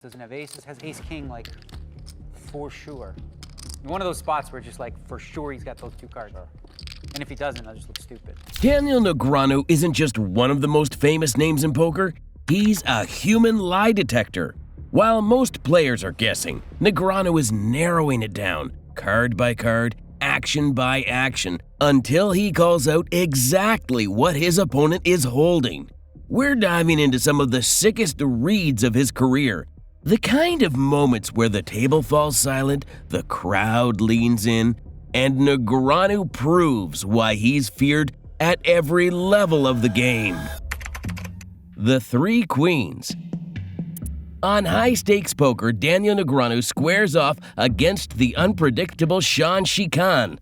Doesn't have aces, has ace-king, like, for sure. One of those spots where it's just like, for sure he's got those two cards. And if he doesn't, I'll just look stupid. Daniel Negreanu isn't just one of the most famous names in poker, he's a human lie detector. While most players are guessing, Negreanu is narrowing it down, card by card, action by action, until he calls out exactly what his opponent is holding. We're diving into some of the sickest reads of his career. The kind of moments where the table falls silent, the crowd leans in, and Negreanu proves why he's feared at every level of the game. The Three Queens. On high-stakes poker, Daniel Negreanu squares off against the unpredictable Sean Chican.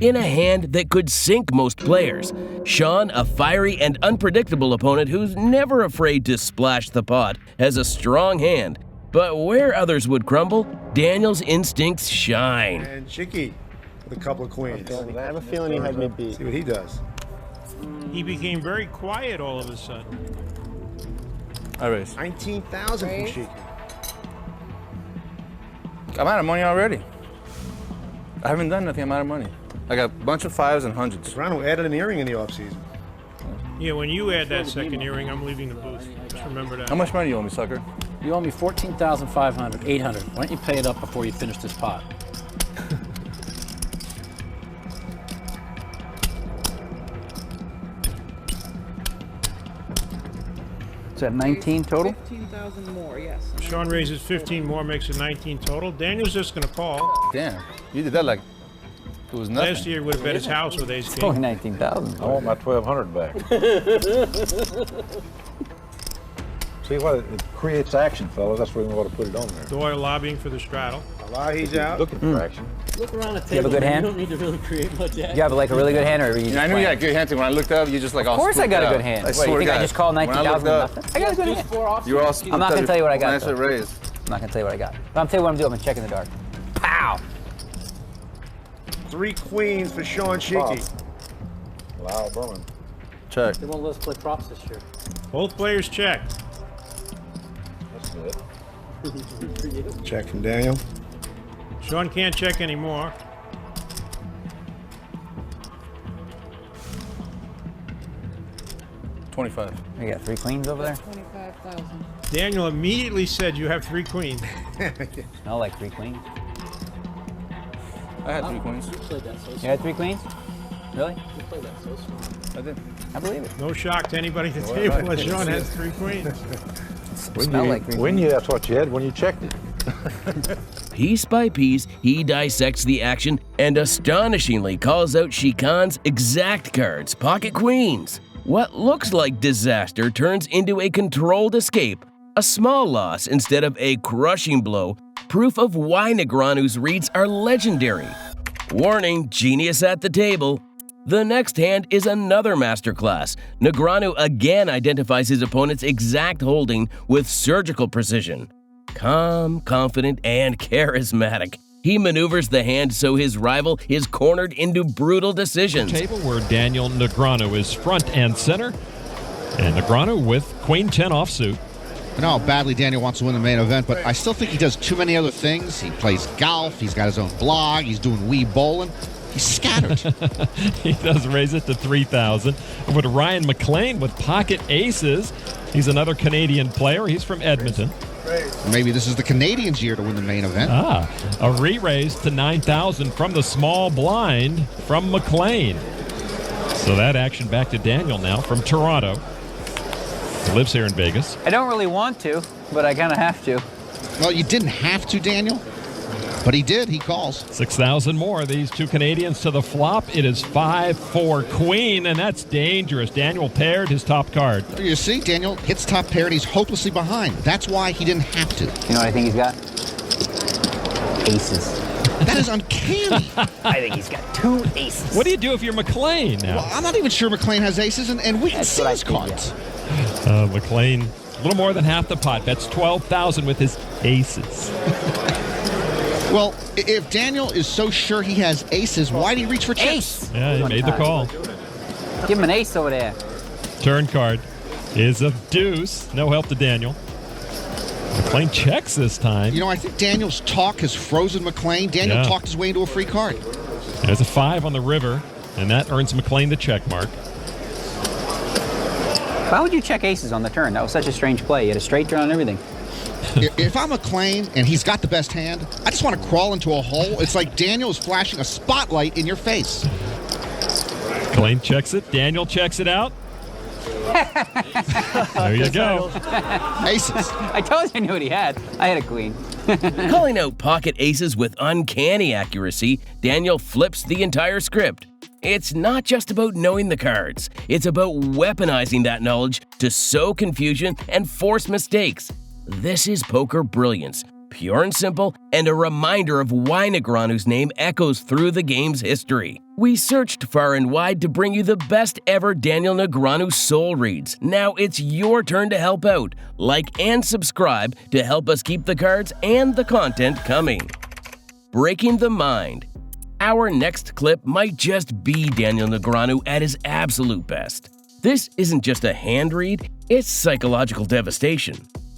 In a hand that could sink most players, Sean, a fiery and unpredictable opponent who's never afraid to splash the pot, has a strong hand. But where others would crumble, Daniel's instincts shine. And Chicky with a couple of queens. I have a feeling he had me beat. See what he does. He became very quiet all of a sudden. I raise. 19,000 from Chicky. I'm out of money already. I haven't done nothing, I'm out of money. I got a bunch of fives and hundreds. Toronto added an earring in the offseason. Yeah, when you add that second earring, I'm leaving the booth. Just remember that. How much money you owe me, sucker? You owe me $14,500, $800. Why don't you pay it up before you finish this pot? Is that 19 total? 15,000 more, yes. Sean raises 15 more, makes it 19 total. Daniel's just going to call. Damn, you did that like it was nothing. Last year would have bet his house with ace It's only king. 19,000. I want my 1,200 back. See what it creates action, fellas. That's why we want to put it on there. Doyle lobbying for the straddle. He's out. Looking for action. Look around the You have table. a good hand? You don't need to really create much action. You have like a really good hand, or are you just I knew you playing? had a good hand too. When I looked up, you just like all Of course I got a spooked good out. hand. I What, swear you to think I God. just called When I 19,000 looked nothing? up, I got a good hand. you were all spooked I'm not gonna out tell you what I got, when I said though. raise. I'm not gonna tell you what I got. But I'm telling you what I'm doing. I'm gonna check in the dark. Pow! 3 queens for Sean Chicky. Wow, Berman. Check. They won't let us play props this year. Both players check. That's good. Check from Daniel. Sean can't check anymore. $25. You got 3 queens over there? 25,000. Daniel immediately said you have 3 queens. No, like 3 queens. I had 3 queens. You played that so You smart. had 3 queens? Really? You played that so smart. I did. I believe it. No shock to anybody at the table that Sean has 3 queens. Smell like 3 When queens. you, that's what you had when you checked it. Piece by piece, he dissects the action and astonishingly calls out Chican's exact cards, pocket queens. What looks like disaster turns into a controlled escape, a small loss instead of a crushing blow, proof of why Negreanu's reads are legendary. Warning, genius at the table. The next hand is another masterclass. Negreanu again identifies his opponent's exact holding with surgical precision. Calm, confident, and charismatic. He maneuvers the hand so his rival is cornered into brutal decisions. Table where Daniel Negreanu is front and center, and Negreanu with Queen 10 offsuit. I know how badly Daniel wants to win the main event, but I still think he does too many other things. He plays golf, he's got his own blog, he's doing Wii bowling. He's scattered. He does raise it to 3,000. Over to Ryan McLean with pocket aces. He's another Canadian player. He's from Edmonton. Maybe this is the Canadians' year to win the main event. A re-raise to 9,000 from the small blind from McLean. So that action back to Daniel now from Toronto. He lives here in Vegas. I don't really want to, but I kind of have to. Well, you didn't have to, Daniel, but he did. He calls. 6,000 more. These two Canadians to the flop. It is 5-4 queen, and that's dangerous. Daniel paired his top card. You see, Daniel hits top pair and he's hopelessly behind. That's why he didn't have to. You know what I think he's got? Aces. That is uncanny. I think he's got 2 aces. What do you do if you're McLean now? Well, I'm not even sure McLean has aces, and we can That's see what I his think, cards. McLean, a little more than half the pot. Bets 12,000 with his aces. Well, if Daniel is so sure he has aces, why did he reach for chips? Ace! Yeah, he made the call. Give him an ace over there. Turn card is a deuce. No help to Daniel. McLean checks this time. You know, I think Daniel's talk has frozen McLean. Daniel talked his way into a free card. There's a 5 on the river, and that earns McLean the check mark. Why would you check aces on the turn? That was such a strange play. You had a straight draw and everything. If I'm McLean and he's got the best hand, I just want to crawl into a hole. It's like Daniel is flashing a spotlight in your face. McLean checks it. Daniel checks it out. There you go. Aces. I told you I knew what he had. I had a queen. Calling out pocket aces with uncanny accuracy, Daniel flips the entire script. It's not just about knowing the cards. It's about weaponizing that knowledge to sow confusion and force mistakes. This is poker brilliance, pure and simple, and a reminder of why Negreanu's name echoes through the game's history. We searched far and wide to bring you the best ever Daniel Negreanu soul reads. Now it's your turn to help out. Like and subscribe to help us keep the cards and the content coming. Breaking the Mind. Our next clip might just be Daniel Negreanu at his absolute best. This isn't just a hand read, it's psychological devastation.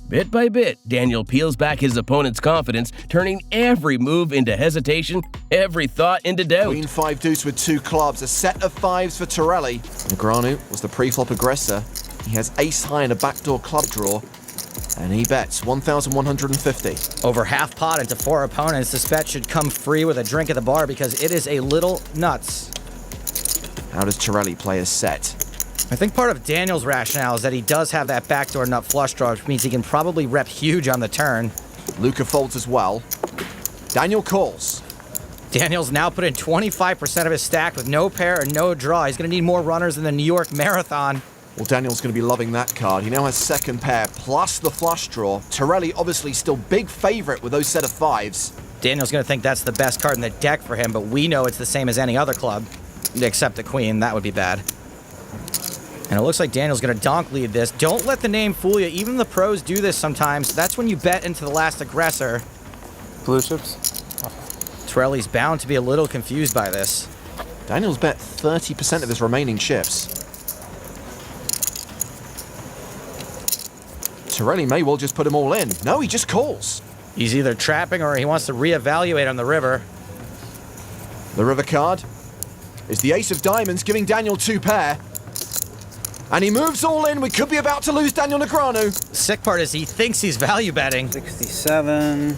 Bit by bit, Daniel peels back his opponent's confidence, turning every move into hesitation, every thought into doubt. Queen 5 deuce with 2 clubs, a set of 5s for Torelli. Negreanu was the pre-flop aggressor. He has ace high and a backdoor club draw, and he bets 1,150. Over half pot into 4 opponents, this bet should come free with a drink at the bar because it is a little nuts. How does Torelli play his set? I think part of Daniel's rationale is that he does have that backdoor nut flush draw, which means he can probably rep huge on the turn. Luca folds as well. Daniel calls. Daniel's now put in 25% of his stack with no pair and no draw. He's going to need more runners than the New York Marathon. Well, Daniel's going to be loving that card. He now has second pair plus the flush draw. Torelli obviously still big favorite with those set of 5s. Daniel's going to think that's the best card in the deck for him, but we know it's the same as any other club, except the queen. That would be bad. And it looks like Daniel's going to donk lead this. Don't let the name fool you. Even the pros do this sometimes. That's when you bet into the last aggressor. Blue chips? Torelli's bound to be a little confused by this. Daniel's bet 30% of his remaining chips. Torelli may well just put him all in. No, he just calls. He's either trapping or he wants to reevaluate on the river. The river card is the ace of diamonds, giving Daniel 2 pair. And he moves all in. We could be about to lose Daniel Negreanu. The sick part is he thinks he's value betting. 67,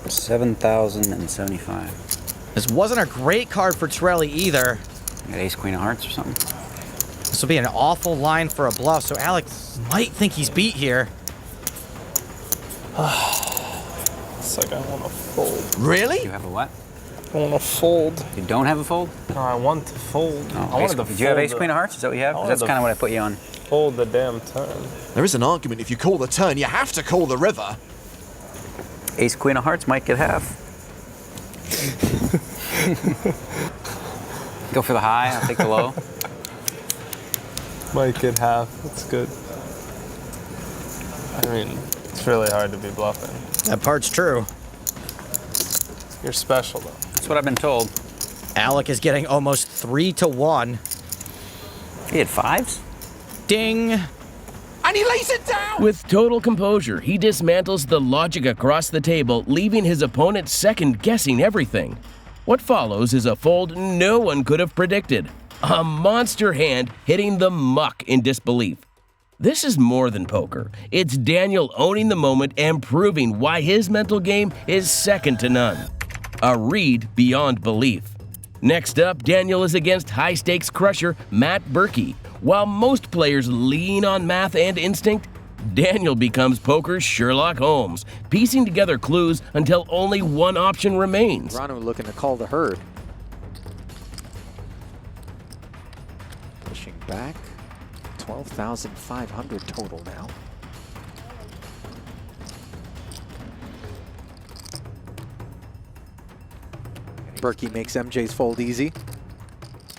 7,075. This wasn't a great card for Torelli either. Got ace, queen of hearts or something. This will be an awful line for a bluff, so Alex might think he's beat here. It's like I want to fold. Really? You have a what? I want to fold. You don't have a fold? No, I want to fold. Oh, I wanted to did you have ace, queen of hearts? Is that what you have? That's kind of what I put you on. Fold the damn turn. There is an argument. If you call the turn, you have to call the river. Ace, queen of hearts might get half. Go for the high, I'll take the low. Might get half. That's good. I mean, it's really hard to be bluffing. That part's true. You're special, though. That's what I've been told. Alec is getting almost 3-1. He had 5s? Ding! And he lays it down! With total composure, he dismantles the logic across the table, leaving his opponent second-guessing everything. What follows is a fold no one could have predicted. A monster hand hitting the muck in disbelief. This is more than poker. It's Daniel owning the moment and proving why his mental game is second to none. A read beyond belief. Next up, Daniel is against high-stakes crusher Matt Berkey. While most players lean on math and instinct, Daniel becomes poker's Sherlock Holmes, piecing together clues until only one option remains. Negreanu looking to call the herd. Pushing back. 12,500 total now. Berkey makes MJ's fold easy.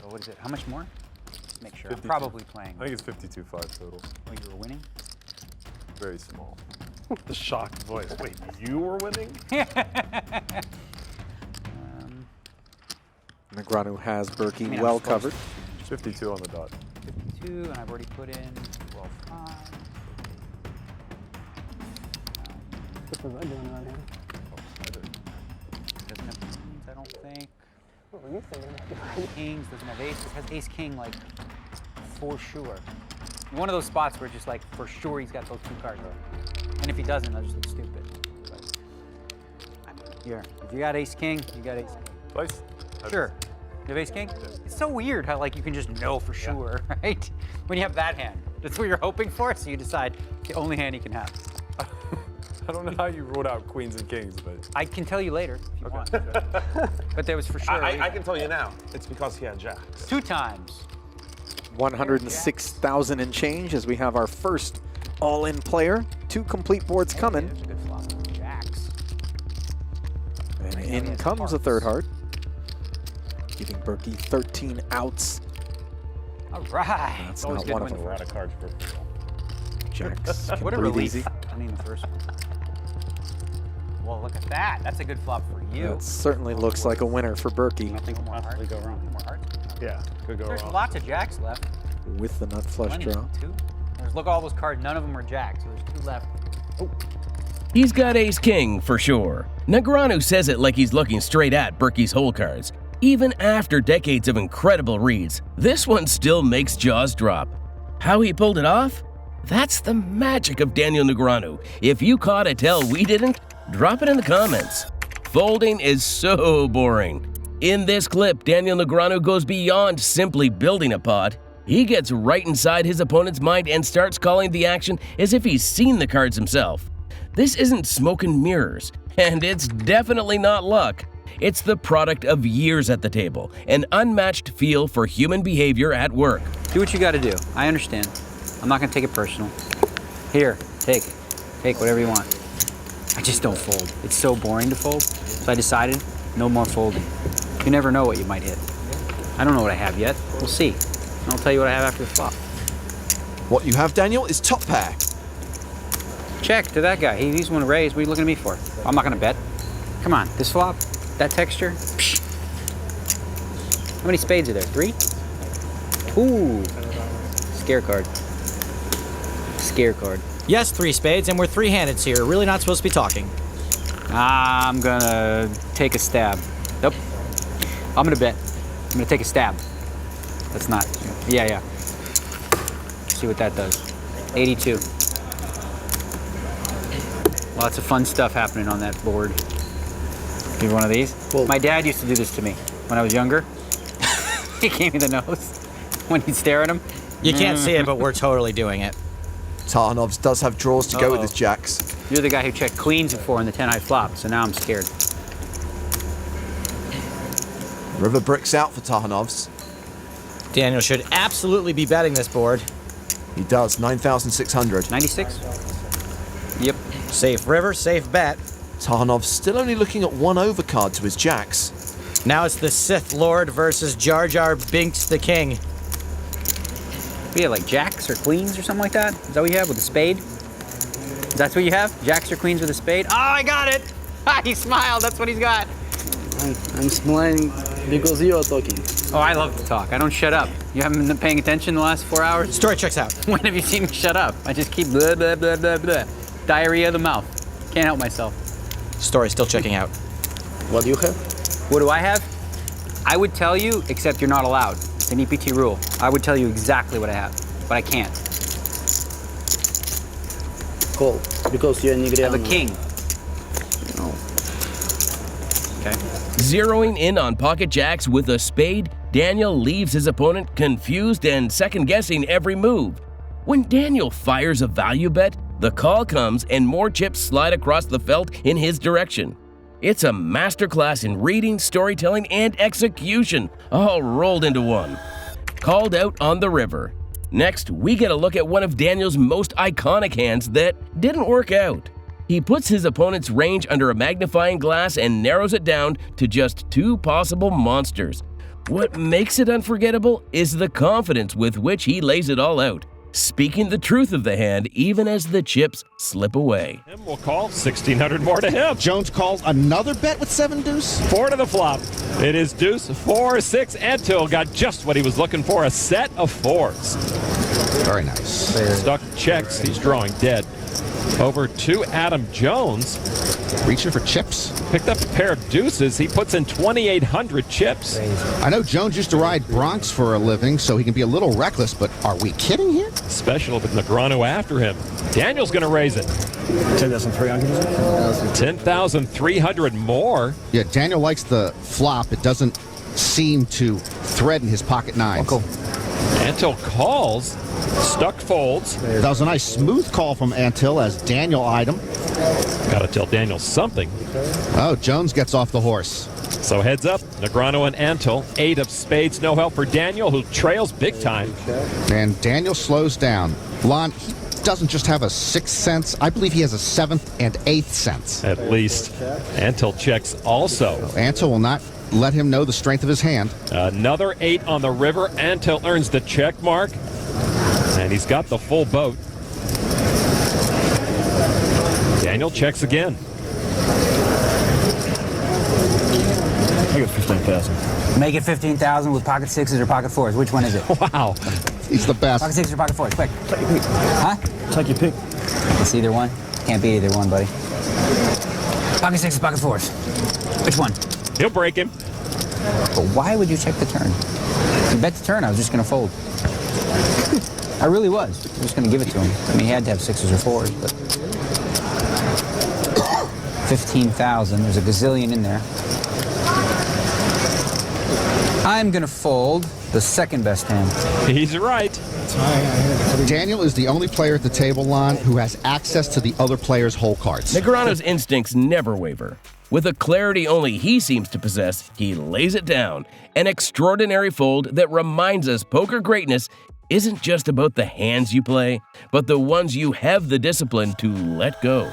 So what is it? How much more? Just make sure. 52. I'm probably playing. I think it's 52.5 total. Oh, you were winning? Very small. The shocked voice. Wait, you were winning? Negreanu has Berkey well covered. 52 on the dot. 52, and I've already put in 12.5. Doesn't have queens, I don't think. What were you thinking? Kings, doesn't have aces. Has ace king, like, for sure. One of those spots where just like, for sure he's got those two cards. And if he doesn't, I'll just look stupid. But, here, if you got ace king, you got ace king. Twice? Sure. You have ace king? It's so weird how like you can just know for sure, right? When you have that hand. That's what you're hoping for, so you decide it's the only hand you can have. I don't know how you wrote out queens and kings, but... I can tell you later if you want. But there was for sure. I can tell you now. It's because he had jacks. 2 times. 106,000 and change as we have our first all-in player. 2 complete boards coming. There's a good flop. Jacks. And in comes a third heart, giving Berkey 13 outs. All right. That's not one of them. A lot of cards for Jacks. What a breathe relief. easy. I mean the first one. Well, look at that. That's a good flop for you. That certainly looks like a winner for Berkey. Nothing can possibly go wrong. More hearts. Yeah, could go There's wrong. lots of jacks left. With the nut flush Plenty. draw. 2. Look at all those cards. None of them are jacks. So there's 2 left. Oh. He's got ace king for sure. Negreanu says it like he's looking straight at Berkey's hole cards. Even after decades of incredible reads, this one still makes jaws drop. How he pulled it off? That's the magic of Daniel Negreanu. If you caught a tell we didn't, drop it in the comments. Folding is so boring. In this clip, Daniel Negreanu goes beyond simply building a pot. He gets right inside his opponent's mind and starts calling the action as if he's seen the cards himself. This isn't smoke and mirrors, and it's definitely not luck. It's the product of years at the table, an unmatched feel for human behavior at work. Do what you got to do. I understand. I'm not going to take it personal. Here, take. Take whatever you want. I just don't fold. It's so boring to fold. So I decided no more folding. You never know what you might hit. I don't know what I have yet. We'll see. I'll tell you what I have after the flop. What you have, Daniel, is top pair. Check to that guy. He's one to raise. What are you looking at me for? I'm not going to bet. Come on. This flop, that texture. Psh. How many spades are there? 3? Ooh. Scare card. Scare card. Yes, 3 spades, and we're 3-handed, so you're really not supposed to be talking. I'm gonna take a stab. Nope. I'm gonna bet. I'm gonna take a stab. That's not. Yeah. See what that does. 82. Lots of fun stuff happening on that board. Give me one of these. Cool. My dad used to do this to me when I was younger. He gave me the nose when he'd stare at him. You can't see it, but we're totally doing it. Tartanovs does have draws to go with his jacks. You're the guy who checked queens before in the 10-high flop, so now I'm scared. River bricks out for Tartanovs. Daniel should absolutely be betting this board. He does, 9,600. 96? Yep. Safe river, safe bet. Tartanovs still only looking at 1 overcard to his jacks. Now it's the Sith Lord versus Jar Jar Binks the King. We have like jacks or queens or something like that? Is that what you have with a spade? Is that what you have? Jacks or queens with a spade? Oh, I got it! He smiled, that's what he's got. I'm smiling because you are talking. Oh, I love to talk. I don't shut up. You haven't been paying attention the last 4 hours? Story checks out. When have you seen me shut up? I just keep blah, blah, blah, blah, blah. Diarrhea of the mouth. Can't help myself. Story still checking out. What do you have? What do I have? I would tell you, except you're not allowed. It's an EPT rule. I would tell you exactly what I have, but I can't. Call, because you're Negreanu. I have a king. No. Okay. Zeroing in on pocket jacks with a spade, Daniel leaves his opponent confused and second-guessing every move. When Daniel fires a value bet, the call comes and more chips slide across the felt in his direction. It's a masterclass in reading, storytelling, and execution, all rolled into one. Called out on the river. Next, we get a look at one of Daniel's most iconic hands that didn't work out. He puts his opponent's range under a magnifying glass and narrows it down to just 2 possible monsters. What makes it unforgettable is the confidence with which he lays it all out, speaking the truth of the hand even as the chips slip away. We'll call 1,600 more to him. Jones calls another bet with 7 deuce. 4 to the flop. It is deuce, 4, 6, and 2. Got just what he was looking for, a set of 4s. Very nice. Stuck checks. He's drawing dead. over to Adam Jones. Reaching for chips. Picked up a pair of deuces. He puts in 2,800 chips. I know Jones used to ride Bronx for a living, so he can be a little reckless, but are we kidding here? Special with Negreanu after him. Daniel's going to raise it. 10,300. 10,300 more. Yeah, Daniel likes the flop. It doesn't seem to threaten his pocket nines. Antil calls. Stuck folds. That was a nice smooth call from Antil as Daniel eyed him. Got to tell Daniel something. Oh, Jones gets off the horse. So heads up, Negreanu and Antil. 8 of spades, no help for Daniel, who trails big time. And Daniel slows down. Lon, he doesn't just have a 6th sense. I believe he has a 7th and 8th sense. At least. Antil checks also. Antil will not let him know the strength of his hand. Another 8 on the river. Antil earns the check mark. And he's got the full boat. Daniel checks again. I got 15,000. Make it 15,000 with pocket 6s or pocket 4s. Which one is it? Wow. He's the best. Pocket 6s or pocket 4s, quick. Take your pick. Huh? Take your pick. It's either one. Can't beat either one, buddy. Pocket 6s, pocket 4s. Which one? He'll break him. But why would you check the turn? You bet the turn, I was just going to fold. I really was. I was just going to give it to him. I mean, he had to have 6s or 4s, but 15,000. There's a gazillion in there. I'm going to fold the second best hand. He's right. Daniel is the only player at the table, Lon, who has access to the other player's hole cards. Negreanu's instincts never waver. With a clarity only he seems to possess, he lays it down. An extraordinary fold that reminds us poker greatness isn't just about the hands you play, but the ones you have the discipline to let go.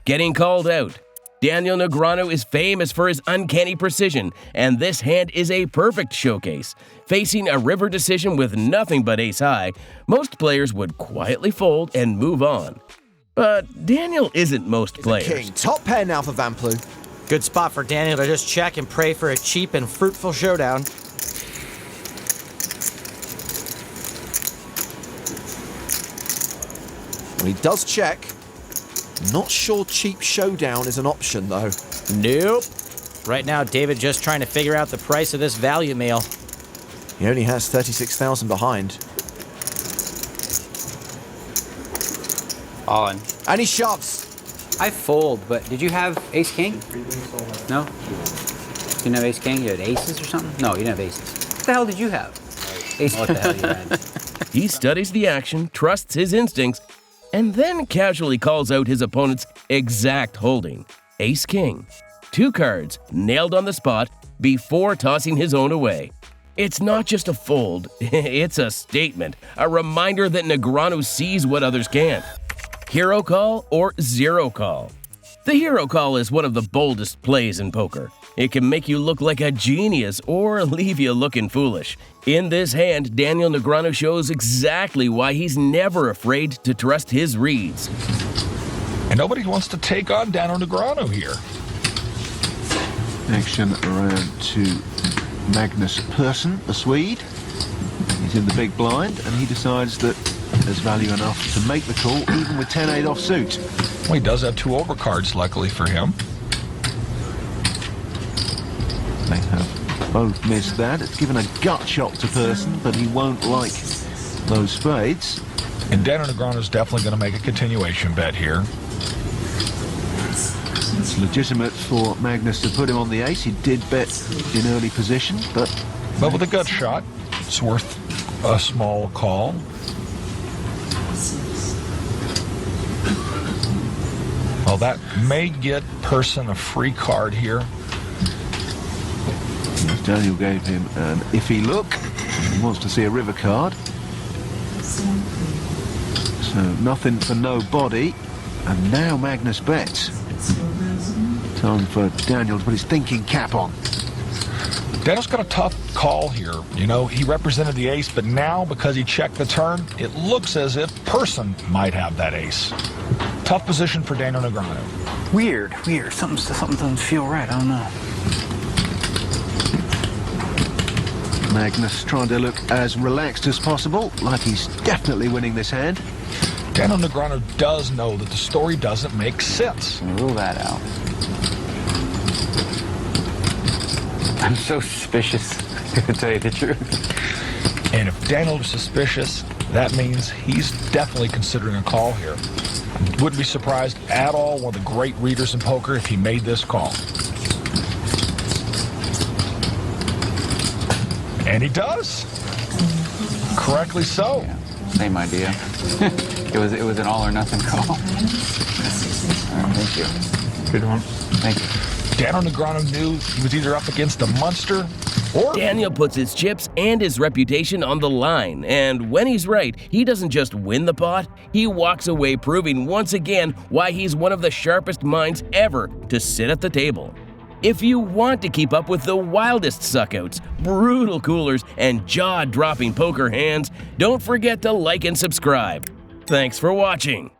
Getting called out. Daniel Negreanu is famous for his uncanny precision, and this hand is a perfect showcase. Facing a river decision with nothing but ace-high, most players would quietly fold and move on. But Daniel isn't most players. King, top pair now for Vamplu. Good spot for Daniel to just check and pray for a cheap and fruitful showdown. Well, he does check. Not sure cheap showdown is an option, though. Nope. Right now, David just trying to figure out the price of this value meal. He only has 36,000 behind. On. And he shoves. I fold, but did you have ace-king? No? You didn't have ace-king? You had aces or something? No, you didn't have aces. What the hell did you have? Ace. What the hell you had? He studies the action, trusts his instincts, and then casually calls out his opponent's exact holding, ace-king. 2 cards, nailed on the spot, before tossing his own away. It's not just a fold, it's a statement, a reminder that Negreanu sees what others can't. Hero call or zero call? The hero call is one of the boldest plays in poker. It can make you look like a genius or leave you looking foolish. In this hand, Daniel Negreanu shows exactly why he's never afraid to trust his reads. And nobody wants to take on Daniel Negreanu here. Action around to Magnus Persson, the Swede. He's in the big blind, and he decides that there's value enough to make the call, even with 10-8 offsuit. Well, he does have 2 overcards, luckily for him. They have both missed that. It's given a gut shot to Persson, but he won't like those spades. And Daniel Negreanu is definitely going to make a continuation bet here. It's legitimate for Magnus to put him on the ace. He did bet in early position, but with a gut shot, it's worth a small call. Well, that may get Persson a free card here. Daniel gave him an iffy look. He wants to see a river card. So nothing for nobody. And now Magnus bets. Time for Daniel to put his thinking cap on. Daniel's got a tough call here. You know, he represented the ace, but now, because he checked the turn, it looks as if Persson might have that ace. Tough position for Daniel Negreanu. Weird. Something doesn't feel right. I don't know. Magnus trying to look as relaxed as possible, like he's definitely winning this hand. Daniel Negreanu does know that the story doesn't make sense. Rule that out. I'm so suspicious, to tell you the truth. And if Daniel is suspicious, that means he's definitely considering a call here. Wouldn't be surprised at all, one of the great readers in poker, if he made this call. And he does. Correctly so. Yeah, same idea. It was an all or nothing call. All right, thank you. Good one. Thank you. Daniel Negreanu knew he was either up against a monster or... Daniel puts his chips and his reputation on the line, and when he's right, he doesn't just win the pot, he walks away proving once again why he's one of the sharpest minds ever to sit at the table. If you want to keep up with the wildest suckouts, brutal coolers, and jaw-dropping poker hands, don't forget to like and subscribe. Thanks for watching.